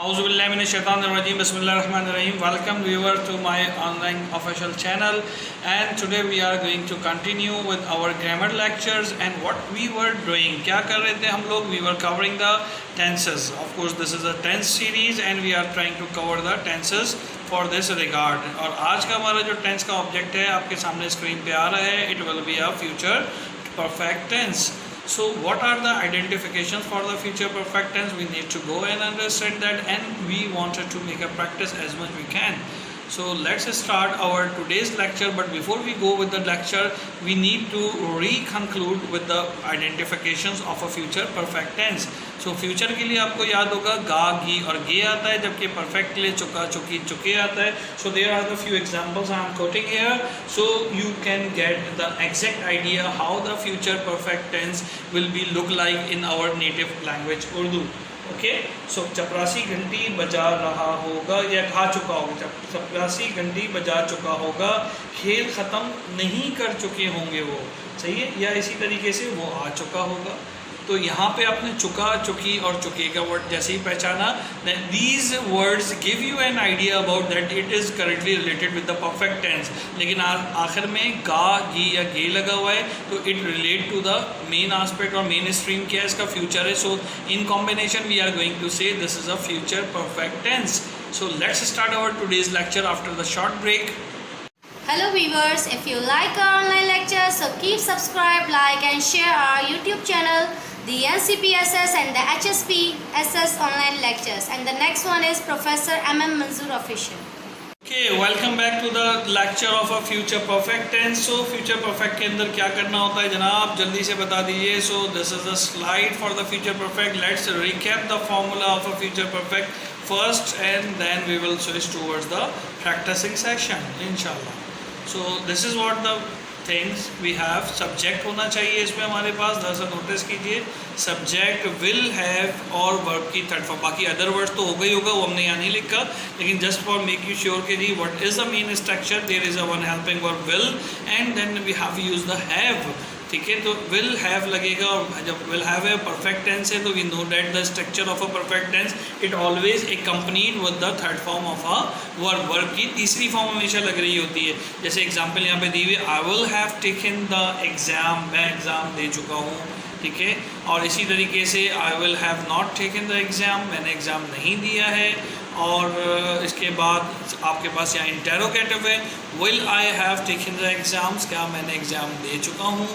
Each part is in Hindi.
Auzubillahiminash-shaytanir-rajim. Bismillahir-rahmanir-rahim. Welcome viewer to my online official channel, and today we are going to continue with our grammar lectures. And what we were doing, क्या कर रहे थे हम लोग? We were covering the tenses. Of course this is a tense series and we are trying to cover the tenses for this regard. और आज का हमारा जो tense का object है आपके सामने स्क्रीन पे आ रहा है. It will be a future perfect tense. So what are the identifications for the future perfect tense? We need to go and understand that, and we wanted to make a practice as much we can. So let's start our today's lecture, but before we go with the lecture, we need to re-conclude with the identifications of a future perfect tense. So future के लिए आपको याद होगा गा, गी और गे आता है, जबकि perfect के लिए चुका, चुकी, चुके आता है. So there are the few examples I am quoting here, so you can get the exact idea how the future perfect tense will be look like in our native language Urdu. Okay so चपरासी घंटी बजा रहा होगा या खा चुका होगा. चपरासी घंटी बजा चुका होगा, खेल ख़त्म नहीं कर चुके होंगे वो. सही है. या इसी तरीके से वो आ चुका होगा. तो यहाँ पे आपने चुका, चुकी और चुके का वर्ड जैसे ही पहचाना. These words give you an idea about that it is correctly related with the perfect tense. लेकिन आखिर में गा, गी या गे लगा हुआ है तो it relate to the main aspect, और मेन स्ट्रीम क्या है इसका? फ्यूचर है. So in combination we are going to say this is a future perfect tense. So let's start our today's lecture after the short break. Hello viewers, if you like our online lectures, so keep subscribe, like and share our YouTube channel, the NCPSS and the HSPSS online lectures, and the next one is Professor MM Manzoor official. Okay, welcome back to the lecture of a future perfect tense. So future perfect के अंदर क्या करना होता है जनाब, जल्दी से बता दीजिए. So this is the slide for the future perfect. Let's recap the formula of a future perfect first, and then we will switch towards the practicing session inshallah. So this is what the things we have. Subject होना चाहिए इसमें हमारे पास. दरअसल नोटिस कीजिए सब्जेक्ट, विल, हैव और वर्ब की थर्ड फॉर्म. बाकी अदर वर्ड्स तो होगा ही होगा, वो हमने यहाँ नहीं लिखा, लेकिन just for make you sure के जी what is the main structure. There is a one helping verb will, and then we have use the have. ठीक है, तो विल हैव लगेगा, और जब विल हैव है परफेक्ट टेंस है तो we know that the structure of a perfect tense it always accompanied with the third form of a verb. Verb की तीसरी फॉर्म हमेशा लग रही होती है. जैसे एग्जांपल यहाँ पे दी हुई, I will have taken the exam, मैं एग्ज़ाम दे चुका हूँ. ठीक है, और इसी तरीके से I will have not taken the exam, मैंने एग्ज़ाम नहीं दिया है. और इसके बाद आपके पास यहाँ इंटेरोगेटिव है, will I have taken the exams, क्या मैंने एग्ज़ाम दे चुका हूँ.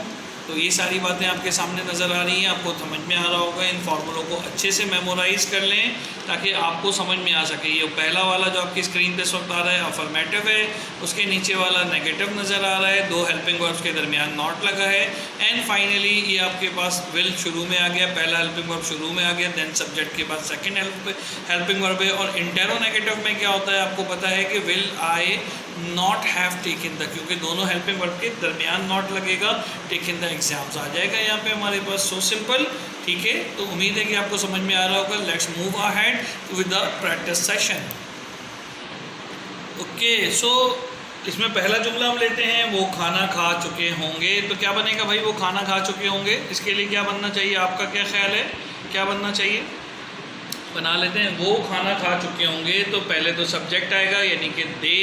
तो ये सारी बातें आपके सामने नज़र आ रही हैं, आपको समझ में आ रहा होगा. इन फॉर्मूलों को अच्छे से मेमोराइज़ कर लें ताकि आपको समझ में आ सके. ये पहला वाला जो आपकी स्क्रीन पे इस वक्त आ रहा है अफर्मेटिव है, उसके नीचे वाला नेगेटिव नज़र आ रहा है, दो हेल्पिंग वर्ब्स के दरमियान नॉट लगा है, एंड फाइनली ये आपके पास विल शुरू में आ गया, पहला हेल्पिंग वर्ब शुरू में आ गया, देन सब्जेक्ट के बाद सेकेंड हेल्पिंग वर्ब है. और इंटेरोनेगेटिव में क्या होता है आपको पता है कि will I not have taken the, क्योंकि दोनों हेल्पिंग वर्ब के दरमियान नॉट लगेगा, टेकन द एग्जाम्स आ जाएगा यहाँ पे हमारे पास. So simple. ठीक है, तो उम्मीद है कि आपको समझ में आ रहा होगा. Let's move ahead with the practice session. Okay, so इसमें पहला जुमला हम लेते हैं, वो खाना खा चुके होंगे. तो क्या बनेगा भाई, वो खाना खा चुके होंगे. इसके लिए क्या बनना चाहिए, आपका क्या ख्याल है, क्या बनना चाहिए? बना लेते हैं, वो खाना खा चुके होंगे. तो पहले तो सब्जेक्ट आएगा यानी कि दे,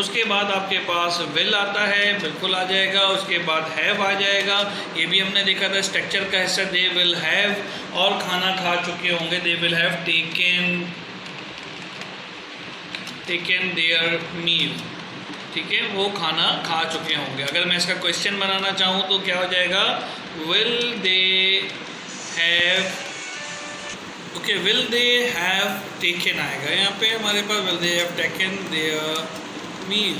उसके बाद आपके पास विल आता है, बिल्कुल आ जाएगा, उसके बाद हैव आ जाएगा. ये भी हमने देखा था स्ट्रक्चर का हिस्सा, दे विल हैव, और खाना खा चुके होंगे, they will have taken their meal. ठीक है, वो खाना खा चुके होंगे. अगर मैं इसका क्वेश्चन बनाना चाहूँ तो क्या हो जाएगा, will they have, okay, will they have taken आएगा यहाँ पे हमारे पास, will they have taken their meal.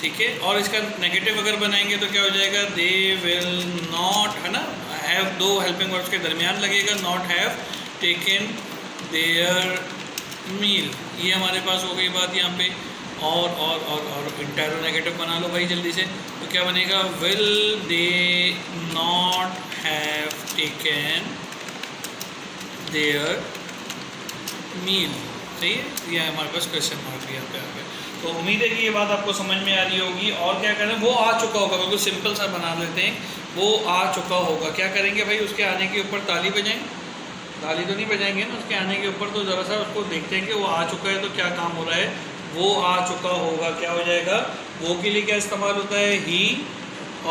ठीक है, और इसका नेगेटिव अगर बनाएंगे तो क्या हो जाएगा, दे विल नॉट, है ना, हैव दो हेल्पिंग वर्ब्स के दरमियान लगेगा, not have taken their meal. ये हमारे पास हो गई बात यहाँ पे. और इंटेरोनेगेटिव बना लो भाई जल्दी से. तो क्या बनेगा, will they not have taken their meal. सही है, ये हमारे पास क्वेश्चन मार्क यहाँ पे आ गया. तो उम्मीद है कि ये बात आपको समझ में आ रही होगी. और क्या करें, वो आ चुका होगा, बिल्कुल सिंपल सा बना लेते हैं, वो आ चुका होगा. क्या करेंगे भाई, उसके आने के ऊपर ताली बजाएं. ताली तो नहीं बजाएंगे ना उसके आने के ऊपर, तो ज़रा सा उसको देखते हैं कि वो आ चुका है तो क्या काम हो रहा है, वो आ चुका होगा, क्या हो जाएगा, वो के लिए क्या इस्तेमाल होता है, ही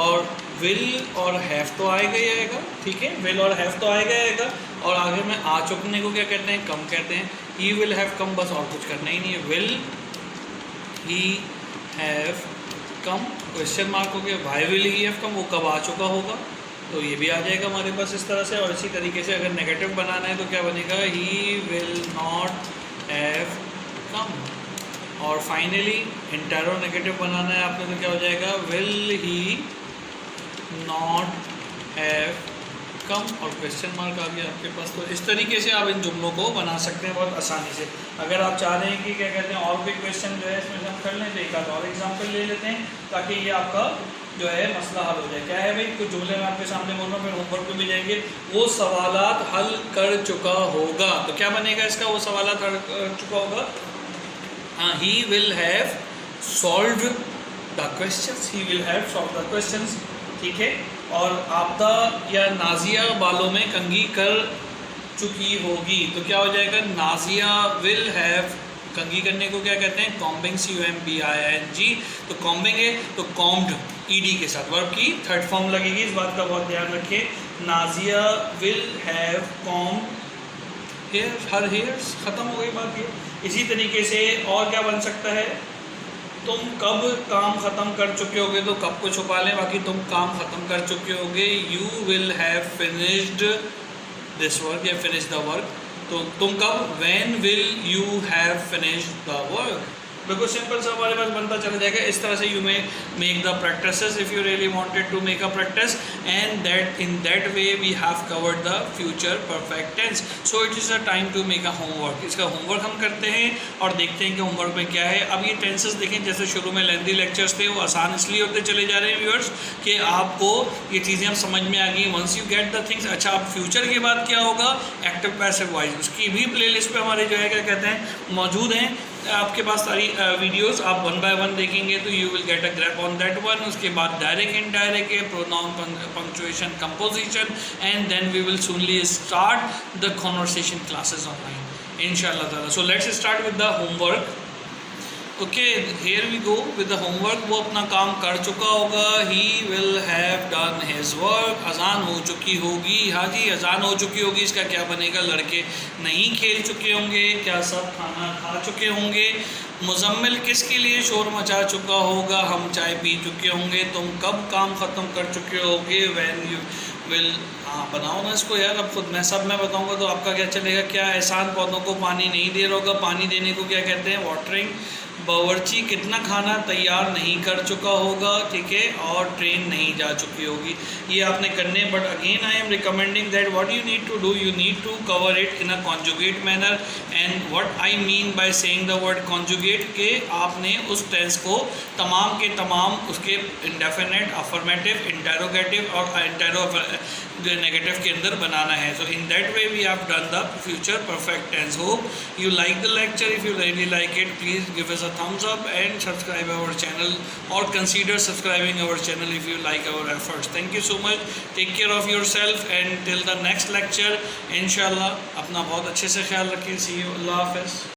और विल और हैव तो आएगा ही आएगा, ठीक है, विल और हैव तो आएगा ही आएगा, और आगे में आ चुकने को क्या कहते हैं, कम कहते हैं, ही विल हैव कम, बस और कुछ करना ही नहीं है, will he have come, question mark हो गया, why will he have come, वो कब आ चुका होगा, तो ये भी आ जाएगा हमारे पास इस तरह से। और इसी तरीके से अगर नेगेटिव बनाना है तो क्या बनेगा, he will not have come, और फाइनली इंटेरोगेटिव बनाना है आपने तो क्या हो जाएगा, will he not have come, और क्वेश्चन मार्क आ गया आपके पास। तो इस तरीके से आप इन जुमलों को बना सकते हैं बहुत आसानी से। अगर आप चाह रहे हैं कि क्या कहते हैं और भी क्वेश्चन जो है इसमें हम कर लें तो एक आध और एग्जाम्पल ले लेते हैं ताकि ये आपका जो है मसला हल हो जाए। क्या है भाई, कुछ जुमले मैं आपके सामने बोल रहा हूँ, फिर होमवर्क पे भी जाएंगे। वो सवालात हल कर चुका होगा, तो क्या बनेगा इसका, वो सवालात हल कर चुका होगा, हाँ, ही will have solved the questions, he will have solved the questions, ठीक है। और आपदा या नाजिया बालों में कंघी कर चुकी होगी, तो क्या हो जाएगा, नाजिया विल हैव, कंघी करने को क्या कहते हैं, कॉम्बिंग, COMBING, तो कॉम्बिंग है तो कॉम्ड ED के साथ वर्ब की थर्ड फॉर्म लगेगी, इस बात का बहुत ध्यान रखिए। Nazia will have combed her hairs, ख़त्म हो गई बात ये। इसी तरीके से और क्या बन सकता है, तुम कब काम ख़त्म कर चुके होगे, तो कब को छुपा लें, बाकी तुम काम ख़त्म कर चुके होगे, you will have finished this work या फिनिश द वर्क, तो तुम कब, when will you have finished the work, बिल्कुल सिंपल सा हमारे पास बनता चला जाएगा। इस तरह से you may make the practices if you really wanted to make a practice, and that in that way we have covered the future perfect tense. So it is a time to make a homework. इसका होमवर्क हम करते हैं और देखते हैं कि होमवर्क में क्या है। अब ये टेंसेस देखें, जैसे शुरू में लेंथी लेक्चर्स थे, वो आसान इसलिए होते चले जा रहे हैं व्यूअर्स कि आपको ये चीज़ें अब समझ में आ गई, once you get the things. अच्छा, अब फ्यूचर के बाद क्या होगा, एक्टिव पैसिव वॉइस, उसकी भी प्लेलिस्ट पे हमारे जो है क्या कहते हैं मौजूद हैं आपके पास सारी वीडियोस, आप 1 बाय 1 देखेंगे तो you will get a grip on that one. उसके बाद डायरेक्ट इनडायरेक्ट है, pronoun, punctuation, composition, and then we will soonly start the conversation classes online इंशाल्लाह ताला। So let's start with the homework. Okay, here we go with the homework. वो अपना काम कर चुका होगा, he will have done his work. अजान हो चुकी होगी, हाँ जी अजान हो चुकी होगी, इसका क्या बनेगा, लड़के नहीं खेल चुके होंगे, क्या सब खाना खा चुके होंगे। मुजम्मिल किसके लिए शोर मचा चुका होगा, हम चाय पी चुके होंगे। तुम कब काम ख़त्म कर चुके होगे, व्हेन यू विल, हाँ बनाओ ना इसको यार, अब खुद मैं बताऊंगा तो आपका क्या चलेगा। क्या एहसान पौधों को पानी नहीं दे रहा होगा, पानी देने को क्या कहते हैं, वाटरिंग। बावर्ची कितना खाना तैयार नहीं कर चुका होगा, ठीक है, और ट्रेन नहीं जा चुकी होगी। ये आपने करने, but again I am recommending that what you need to do, you need to cover it in a conjugate manner. And what I mean by saying the word conjugate, के आपने उस टेंस को तमाम के तमाम उसके इंडेफिनेट, अफर्मेटिव, इंटेरोगेटिव और नेगेटिव के अंदर बनाना है। So in that way we have done the future perfect tense. Hope you like the lecture. If you really like it, please give us a thumbs up and subscribe our channel, or consider subscribing our channel if you like our efforts. Thank you so much. Take care of yourself and till the next lecture inshallah अपना बहुत अच्छे से ख्याल रखिए। See you. Allah Hafiz.